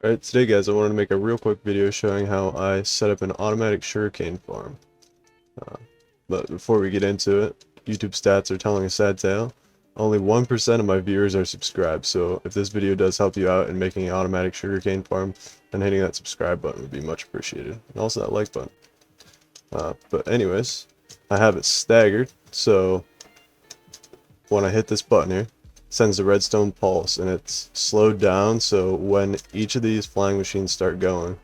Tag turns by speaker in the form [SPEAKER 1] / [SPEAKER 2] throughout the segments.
[SPEAKER 1] Alright, today guys, I wanted to make a real quick video showing how I set up an automatic sugarcane farm. But before we get into it, YouTube stats are telling a sad tale. Only 1% of my viewers are subscribed, so if this video does help you out in making an automatic sugarcane farm, then hitting that subscribe button would be much appreciated. And also that like button. But anyways, I have it staggered, so when I hit this button here, sends the redstone pulse, and it's slowed down so when each of these flying machines start going,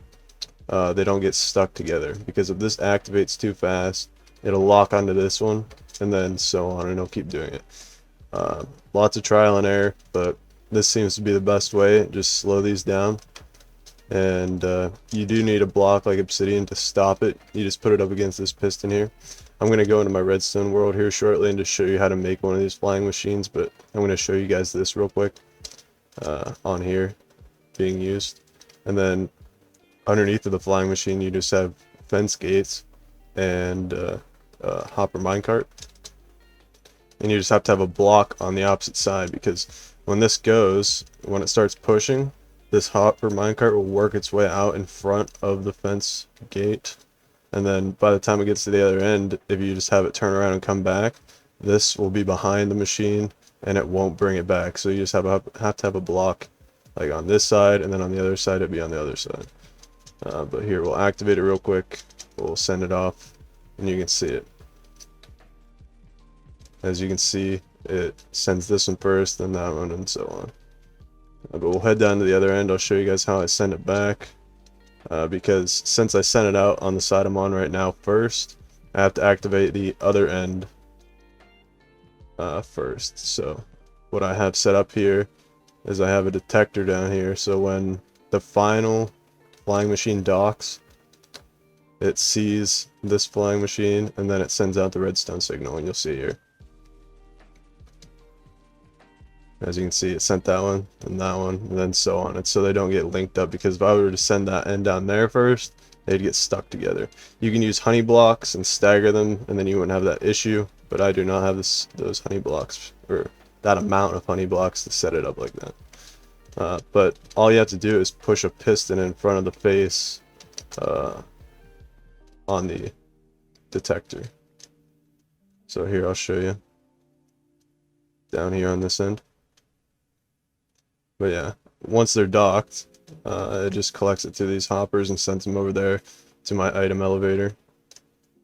[SPEAKER 1] they don't get stuck together, because if this activates too fast, it'll lock onto this one, and then so on, and it'll keep doing it. Lots of trial and error, but this seems to be the best way. Just slow these down, and you do need a block like obsidian to stop it. You just put it up against this piston here. I'm going to go into my redstone world here shortly and just show you how to make one of these flying machines, but I'm going to show you guys this real quick on here being used. And then underneath of the flying machine you just have fence gates and hopper minecart. And you just have to have a block on the opposite side, because when this goes, when it starts pushing, this hopper minecart will work its way out in front of the fence gate. And then by the time it gets to the other end, if you just have it turn around and come back, this will be behind the machine and it won't bring it back. So you just have to have a block like on this side, and then on the other side it'll be on the other side. But here, we'll activate it real quick. We'll send it off and you can see it. As you can see, it sends this one first, then that one, and so on. But we'll head down to the other end. I'll show you guys how I send it back. Because since I sent it out on the side I'm on right now first, I have to activate the other end first. So what I have set up here is I have a detector down here, so when the final flying machine docks, it sees this flying machine and then it sends out the redstone signal, and you'll see here. As you can see, it sent that one, and then so on. And so they don't get linked up, because if I were to send that end down there first, they'd get stuck together. You can use honey blocks and stagger them, and then you wouldn't have that issue, but I do not have those honey blocks, or that amount of honey blocks to set it up like that. But all you have to do is push a piston in front of the face on the detector. So here, I'll show you. Down here on this end. But yeah, once they're docked, it just collects it through these hoppers and sends them over there to my item elevator.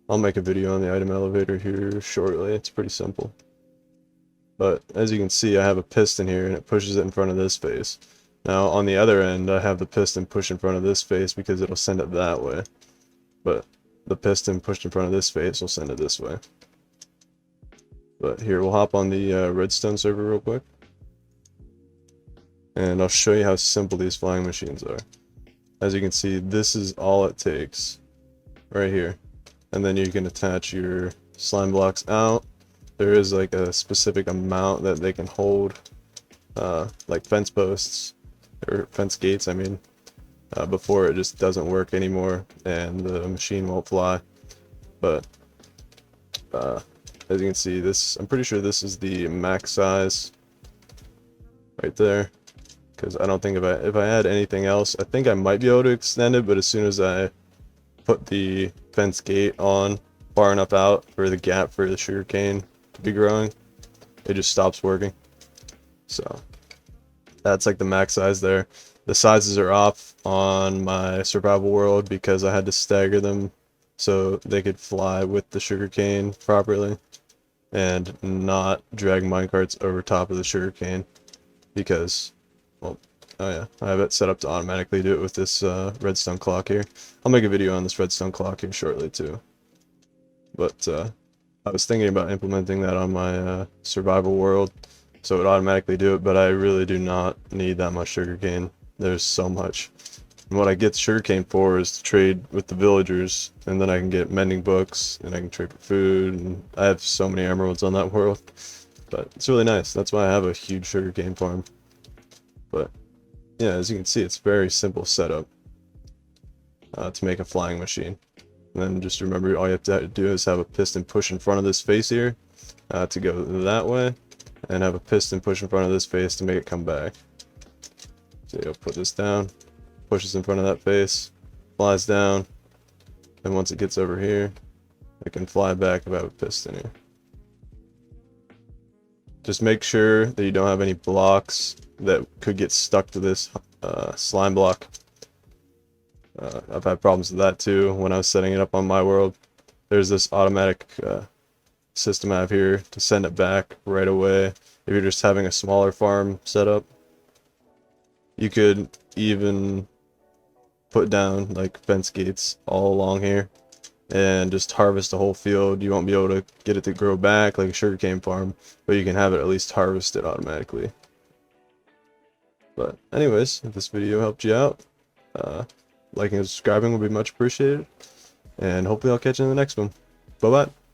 [SPEAKER 1] I'll make a video on the item elevator here shortly. It's pretty simple. But as you can see, I have a piston here and it pushes it in front of this face. Now on the other end, I have the piston push in front of this face because it'll send it that way. But the piston pushed in front of this face will send it this way. But here, we'll hop on the redstone server real quick, and I'll show you how simple these flying machines are. As you can see, this is all it takes right here, and then you can attach your slime blocks out. There is like a specific amount that they can hold, like fence posts or fence gates, I mean, before it just doesn't work anymore and the machine won't fly. But as you can see, this, I'm pretty sure this is the max size right there, because I don't think if I add anything else, I think I might be able to extend it, but as soon as I put the fence gate on far enough out for the gap for the sugarcane to be growing, it just stops working. So that's like the max size there. The sizes are off on my survival world because I had to stagger them so they could fly with the sugarcane properly and not drag minecarts over top of the sugarcane, because, well, oh yeah, I have it set up to automatically do it with this redstone clock here. I'll make a video on this redstone clock here shortly too. But I was thinking about implementing that on my survival world so it would automatically do it, but I really do not need that much sugarcane. There's so much. And what I get the sugarcane for is to trade with the villagers, and then I can get mending books, and I can trade for food, and I have so many emeralds on that world. But it's really nice. That's why I have a huge sugarcane farm. But yeah, as you can see, it's very simple setup to make a flying machine. And then just remember, all you have to do is have a piston push in front of this face here to go that way, and have a piston push in front of this face to make it come back. So you'll put this down, pushes in front of that face, flies down, and once it gets over here, it can fly back if I have a piston here. Just make sure that you don't have any blocks that could get stuck to this slime block. I've had problems with that too when I was setting it up on my world. There's this automatic system I have here to send it back right away if you're just having a smaller farm set up. You could even put down like fence gates all along here and just harvest the whole field. You won't be able to get it to grow back like a sugarcane farm, but you can have it at least harvested automatically. But anyways, if this video helped you out, liking and subscribing would be much appreciated, and hopefully I'll catch you in the next one. Bye bye.